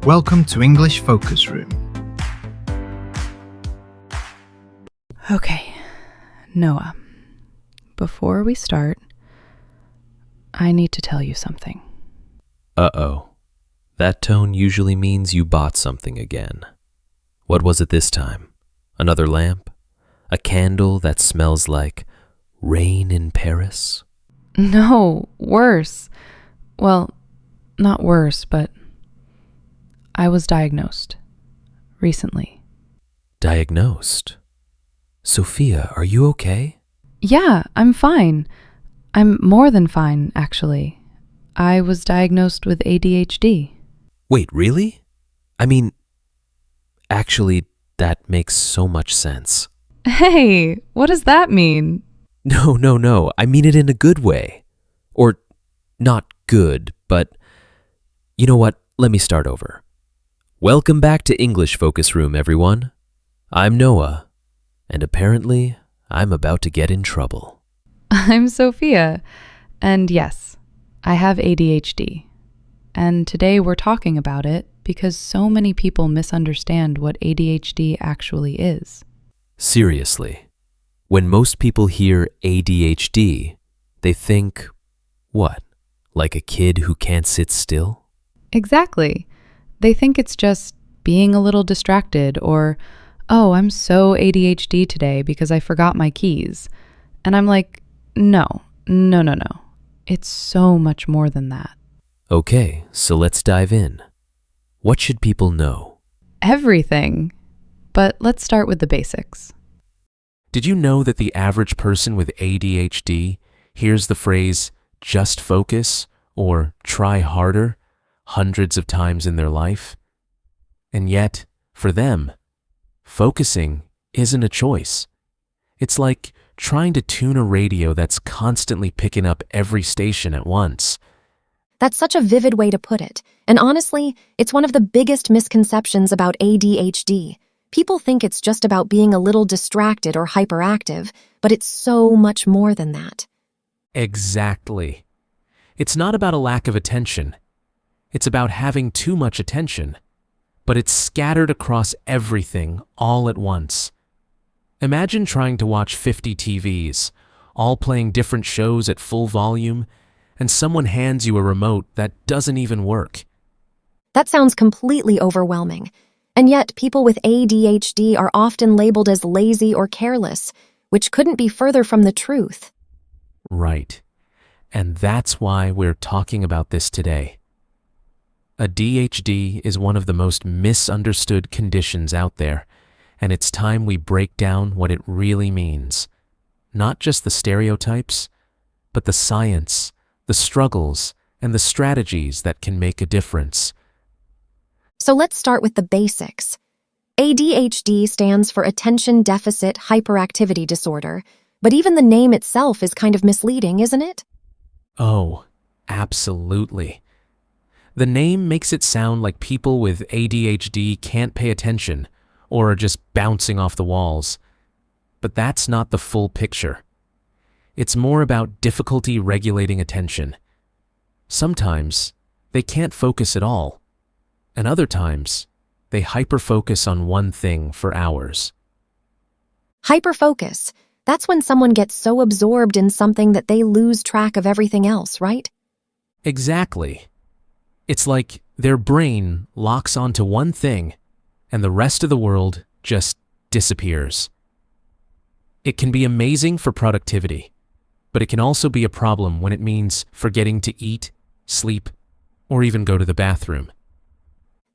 Welcome to English Focus Room. Okay, Noah, before we start, I need to tell you something. Uh-oh. That tone usually means you bought something again. What was it this time? Another lamp? A candle that smells like rain in Paris? No, worse. Well, not worse, but I was diagnosed recently. Diagnosed? Sophia, are you okay? Yeah, I'm fine. I'm more than fine, actually. I was diagnosed with ADHD. Wait, really? Actually, that makes so much sense. Hey, what does that mean? No. I mean it in a good way. Or not good, but you know what? Let me start over. Welcome back to English Focus Room, everyone. I'm Noah, and apparently I'm about to get in trouble. I'm Sophia, and yes, I have ADHD. And today we're talking about it because so many people misunderstand what ADHD actually is. Seriously, when most people hear ADHD, they think, what, like a kid who can't sit still? Exactly. They think it's just being a little distracted or, oh, I'm so ADHD today because I forgot my keys. And I'm like, no. It's so much more than that. Okay, so let's dive in. What should people know? Everything. But let's start with the basics. Did you know that the average person with ADHD hears the phrase, just focus, or try harder, hundreds of times in their life? And yet, for them, focusing isn't a choice. It's like trying to tune a radio that's constantly picking up every station at once. That's such a vivid way to put it. And honestly, it's one of the biggest misconceptions about ADHD. People think it's just about being a little distracted or hyperactive, but it's so much more than that. Exactly. It's not about a lack of attention. It's about having too much attention, but it's scattered across everything all at once. Imagine trying to watch 50 TVs, all playing different shows at full volume, and someone hands you a remote that doesn't even work. That sounds completely overwhelming. And yet, people with ADHD are often labeled as lazy or careless, which couldn't be further from the truth. Right. And that's why we're talking about this today. ADHD is one of the most misunderstood conditions out there, and it's time we break down what it really means. Not just the stereotypes, but the science, the struggles, and the strategies that can make a difference. So let's start with the basics. ADHD stands for Attention Deficit Hyperactivity Disorder, but even the name itself is kind of misleading, isn't it? Oh, absolutely. The name makes it sound like people with ADHD can't pay attention or are just bouncing off the walls. But that's not the full picture. It's more about difficulty regulating attention. Sometimes they can't focus at all, and other times they hyperfocus on one thing for hours. Hyperfocus. That's when someone gets so absorbed in something that they lose track of everything else, right? Exactly. It's like their brain locks onto one thing and the rest of the world just disappears. It can be amazing for productivity, but it can also be a problem when it means forgetting to eat, sleep, or even go to the bathroom.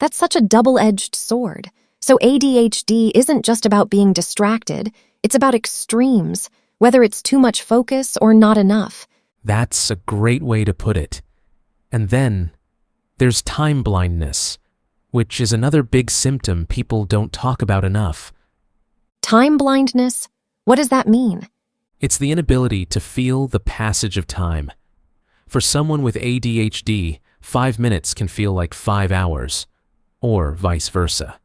That's such a double-edged sword. So ADHD isn't just about being distracted, it's about extremes, whether it's too much focus or not enough. That's a great way to put it. And then there's time blindness, which is another big symptom people don't talk about enough. Time blindness? What does that mean? It's the inability to feel the passage of time. For someone with ADHD, 5 minutes can feel like 5 hours, or vice versa.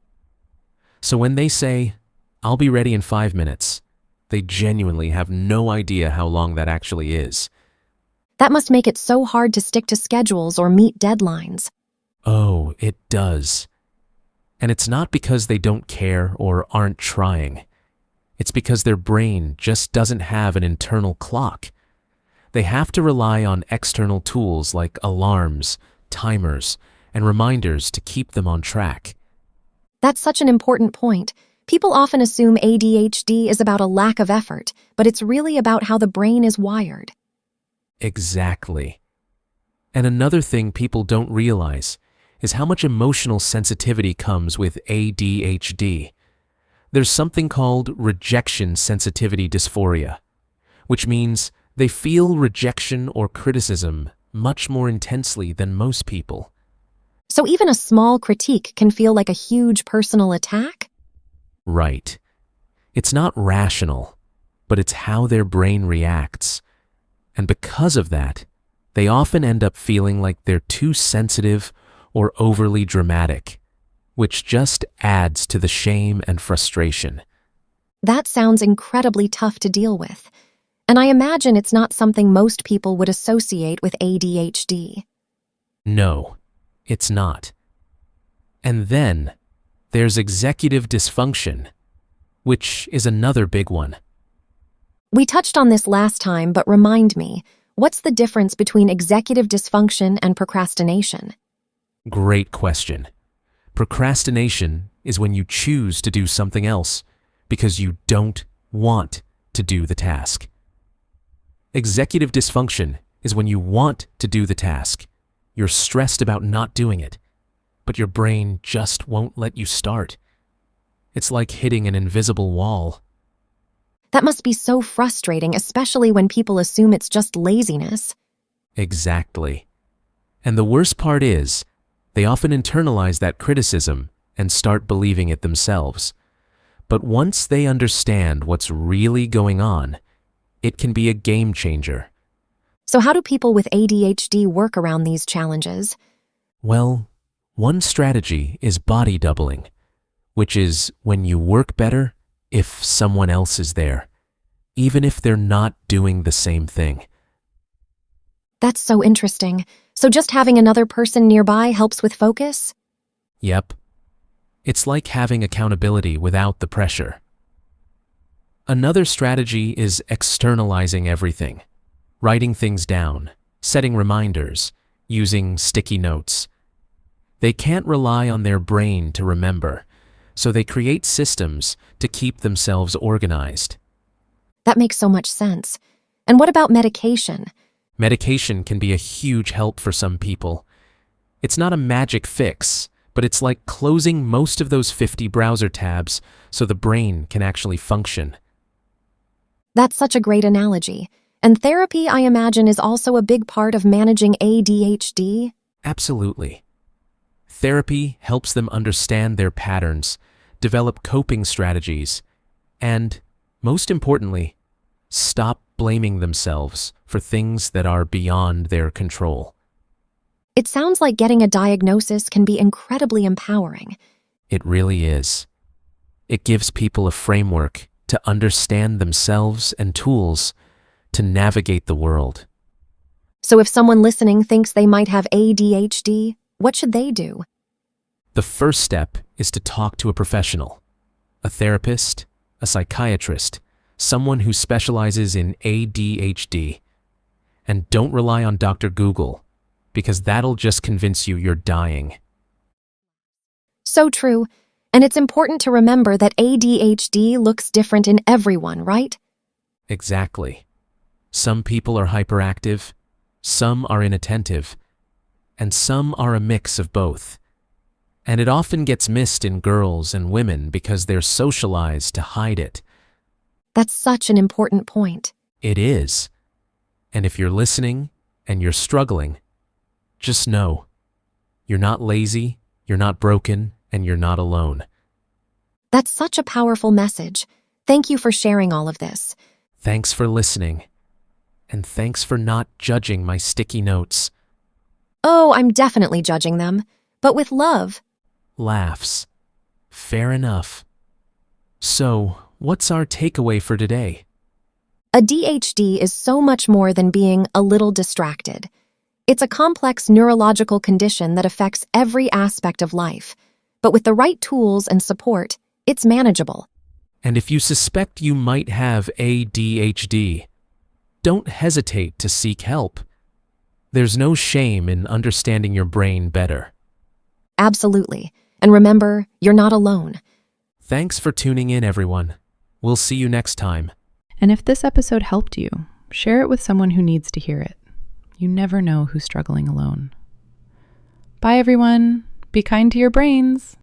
So when they say, "I'll be ready in 5 minutes," they genuinely have no idea how long that actually is. That must make it so hard to stick to schedules or meet deadlines. Oh, it does. And it's not because they don't care or aren't trying. It's because their brain just doesn't have an internal clock. They have to rely on external tools like alarms, timers, and reminders to keep them on track. That's such an important point. People often assume ADHD is about a lack of effort, but it's really about how the brain is wired. Exactly. And another thing people don't realize is how much emotional sensitivity comes with ADHD. There's something called rejection sensitivity dysphoria, which means they feel rejection or criticism much more intensely than most people. So even a small critique can feel like a huge personal attack? Right. It's not rational, but it's how their brain reacts. And because of that, they often end up feeling like they're too sensitive or overly dramatic, which just adds to the shame and frustration. That sounds incredibly tough to deal with. And I imagine it's not something most people would associate with ADHD. No, it's not. And then there's executive dysfunction, which is another big one. We touched on this last time, but remind me, what's the difference between executive dysfunction and procrastination? Great question. Procrastination is when you choose to do something else because you don't want to do the task. Executive dysfunction is when you want to do the task. You're stressed about not doing it, but your brain just won't let you start. It's like hitting an invisible wall. That must be so frustrating, especially when people assume it's just laziness. Exactly. And the worst part is, they often internalize that criticism and start believing it themselves. But once they understand what's really going on, it can be a game changer. So how do people with ADHD work around these challenges? Well, one strategy is body doubling, which is when you work better if someone else is there, even if they're not doing the same thing. That's so interesting. So just having another person nearby helps with focus? Yep. It's like having accountability without the pressure. Another strategy is externalizing everything, writing things down, setting reminders, using sticky notes. They can't rely on their brain to remember, so they create systems to keep themselves organized. That makes so much sense. And what about medication? Medication can be a huge help for some people. It's not a magic fix, but it's like closing most of those 50 browser tabs so the brain can actually function. That's such a great analogy. And therapy, I imagine, is also a big part of managing ADHD? Absolutely. Therapy helps them understand their patterns, develop coping strategies, and, most importantly, stop blaming themselves for things that are beyond their control. It sounds like getting a diagnosis can be incredibly empowering. It really is. It gives people a framework to understand themselves and tools to navigate the world. So if someone listening thinks they might have ADHD, what should they do? The first step is to talk to a professional, a therapist, a psychiatrist, someone who specializes in ADHD. And don't rely on Dr. Google, because that'll just convince you you're dying. So true. And it's important to remember that ADHD looks different in everyone, right? Exactly. Some people are hyperactive, some are inattentive, and some are a mix of both. And it often gets missed in girls and women because they're socialized to hide it. That's such an important point. It is. And if you're listening and you're struggling, just know you're not lazy, you're not broken, and you're not alone. That's such a powerful message. Thank you for sharing all of this. Thanks for listening. And thanks for not judging my sticky notes. Oh, I'm definitely judging them, but with love. Laughs. Fair enough. So, what's our takeaway for today? ADHD is so much more than being a little distracted. It's a complex neurological condition that affects every aspect of life. but with the right tools and support, it's manageable. And if you suspect you might have ADHD, don't hesitate to seek help. There's no shame in understanding your brain better. Absolutely. And remember, you're not alone. Thanks for tuning in, everyone. We'll see you next time. And if this episode helped you, share it with someone who needs to hear it. You never know who's struggling alone. Bye, everyone. Be kind to your brains.